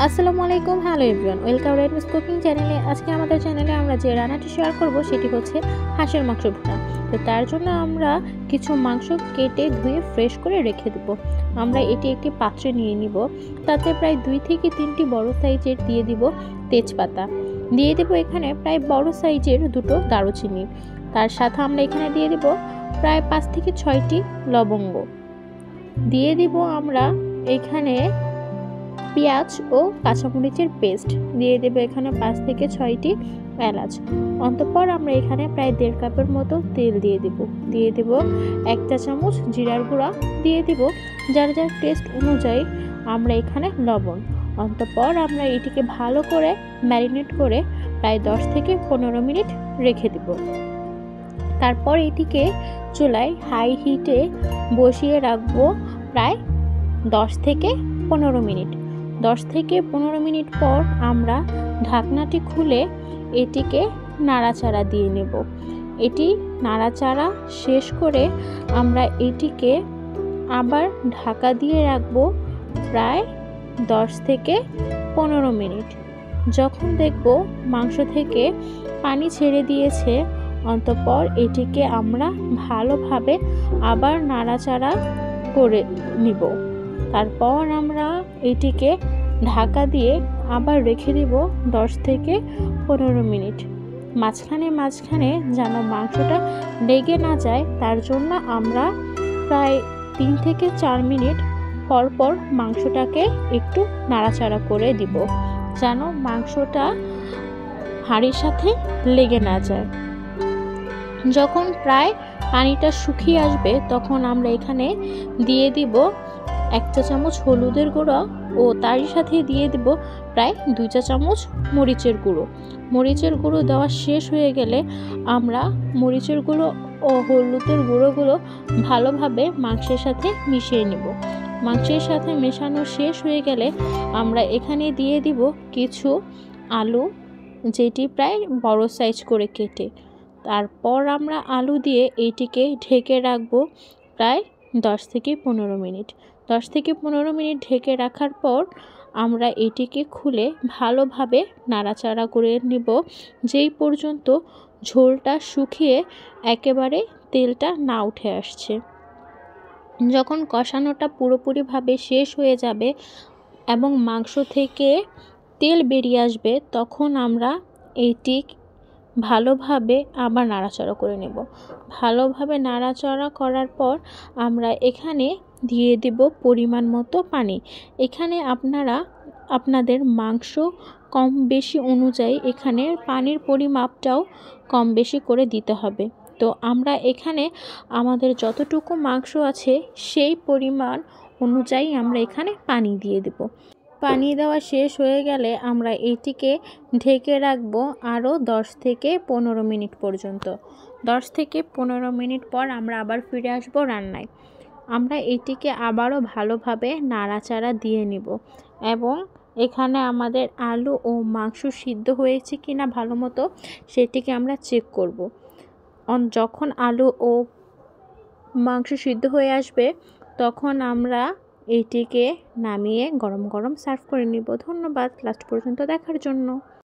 আসসালামু আলাইকুম, hello everyone, welcome red miss cooking চ্যানেলে। আজকে আমাদের চ্যানেলে আমরা যে রান্নাটি শেয়ার করব সেটি হচ্ছে হাঁসের মাংস ভুনা। তো তার জন্য আমরা কিছু মাংস কেটে ধুয়ে ফ্রেশ করে রেখে দেব। আমরা এটি একটি পাত্রে নিয়ে নিব। তাতে প্রায় 2 থেকে 3টি বড় সাইজের দিয়ে দিব তেজপাতা, দিয়ে দেব এখানে প্রায় বড় সাইজের 2টো দারুচিনি। তার সাথে আমরা এখানে দিয়ে দেব প্রায় 5 থেকে 6টি লবঙ্গ, দিয়ে দিব আমরা এখানে পেঁয়াজ ও কাঁচামরিচের পেস্ট, দিয়ে দেব এখানে 5 থেকে 6টি এলাচ। অতঃপর আমরা এখানে প্রায় 1.5 কাপের মতো তেল দিয়ে দেব 1 চা চামচ জিরার গুঁড়া, দিয়ে দেব যার যার টেস্ট অনুযায়ী আমরা এখানে লবণ। অতঃপর আমরা এটিকে ভালো করে ম্যারিনেট করে প্রায় 10 থেকে 15 মিনিট রেখে দেব। তারপর এটিকে চুলায় হাই হিটে বসিয়ে রাখবো প্রায় 10 থেকে 15 মিনিট। 10 থেকে 15 মিনিট পর আমরা ঢাকনাটি খুলে এটিকে নাড়াচাড়া দিয়ে নেব। এটি নাড়াচাড়া শেষ করে আমরা এটিকে আবার ঢাকা দিয়ে রাখব প্রায় 10 থেকে 15 মিনিট। যখন দেখব মাংস থেকে পানি ছেড়ে দিয়েছে, অতঃপর এটিকে আমরা ভালোভাবে আবার নাড়াচাড়া করে নিব। তারপর আমরা এটিকে ঢাকা দিয়ে আবার রেখে দেব 10 থেকে 15 মিনিট। মাঝখানে যেন মাংসটা লেগে না যায়, তার জন্য আমরা প্রায় 3 থেকে 4 মিনিট পর মাংসটাকে একটু নাড়াচাড়া করে দিব, যেন মাংসটা হাঁড়ির সাথে লেগে না যায়। যখন প্রায় পানিটা শুকিয়ে আসবে, তখন আমরা এখানে দিয়ে দিব 1 চা চামচ হলুদের গুঁড়ো ও তারই সাথে দিয়ে দেব প্রায় 2 চা চামচ মরিচের গুঁড়ো। মরিচের গুঁড়ো দেওয়া শেষ হয়ে গেলে আমরা মরিচের গুঁড়ো ও হলুদের গুঁড়োগুলো ভালোভাবে মাংসের সাথে মিশিয়ে নেব। মাংসের সাথে মেশানো শেষ হয়ে গেলে আমরা এখানে দিয়ে দিব কিছু আলু, যেটি প্রায় বড় সাইজ করে কেটে। তারপর আমরা আলু দিয়ে এটিকে ঢেকে রাখবো প্রায় 10 থেকে 15 মিনিট। 10 থেকে 15 মিনিট ঢেকে রাখার পর আমরা এটিকে খুলে ভালোভাবে নাড়াচাড়া করে নেব, যেই পর্যন্ত ঝোলটা শুকিয়ে একেবারে তেলটা না উঠে আসছে। যখন কষানোটা পুরোপুরিভাবে শেষ হয়ে যাবে এবং মাংস থেকে তেল বেরিয়ে আসবে, তখন আমরা এটি ভালোভাবে আবার নাড়াচাড়া করে নেব। ভালোভাবে নাড়াচাড়া করার পর আমরা এখানে দিয়ে দেব পরিমাণ মতো পানি। এখানে আপনারা আপনাদের মাংস কম বেশি অনুযায়ী এখানে পানির পরিমাপটাও কম বেশি করে দিতে হবে। তো আমরা এখানে আমাদের যতটুকু মাংস আছে সেই পরিমাণ অনুযায়ী আমরা এখানে পানি দিয়ে দেব। পানি দেওয়া শেষ হয়ে গেলে আমরা এটিকে ঢেকে রাখবো আরও 10 থেকে 15 মিনিট পর্যন্ত। 10 থেকে 15 মিনিট পর আমরা আবার ফিরে আসব রান্নায়। আমরা এটিকে আবারও ভালোভাবে নাড়াচাড়া দিয়ে নিব এবং এখানে আমাদের আলু ও মাংস সিদ্ধ হয়েছে কিনা ভালো মতো সেটিকে আমরা চেক করব। যখন আলু ও মাংস সিদ্ধ হয়ে আসবে, তখন আমরা এটিকে নামিয়ে গরম গরম সার্ভ করে নিব। ধন্যবাদ লাস্ট পর্যন্ত দেখার জন্য।